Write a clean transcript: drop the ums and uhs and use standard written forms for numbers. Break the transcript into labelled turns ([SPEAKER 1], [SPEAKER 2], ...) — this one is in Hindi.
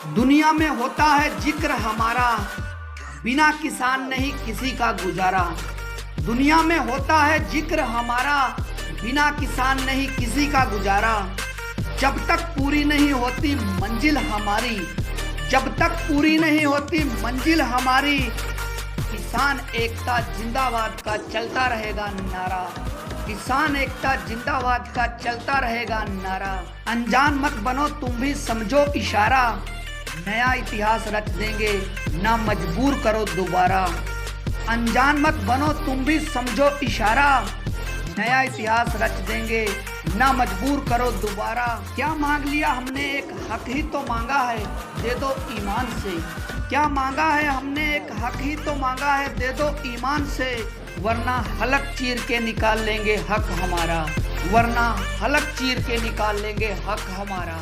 [SPEAKER 1] दुनिया में होता है जिक्र हमारा, बिना किसान नहीं किसी का गुजारा। दुनिया में होता है जिक्र हमारा, बिना किसान नहीं किसी का गुजारा। जब तक पूरी नहीं होती मंजिल हमारी, जब तक पूरी नहीं होती मंजिल हमारी, किसान एकता जिंदाबाद का चलता रहेगा नारा। किसान एकता जिंदाबाद का चलता रहेगा नारा। अनजान मत बनो तुम भी समझो इशारा, नया इतिहास रच देंगे ना मजबूर करो दोबारा। अनजान मत बनो तुम भी समझो इशारा, नया इतिहास रच देंगे ना मजबूर करो दोबारा। क्या मांग लिया हमने, एक हक ही तो मांगा है, दे दो ईमान से। क्या मांगा है हमने, एक हक ही तो मांगा है, दे दो ईमान से। वरना हलक चीर के निकाल लेंगे हक हमारा, वरना हलक चीर के निकाल लेंगे हक हमारा।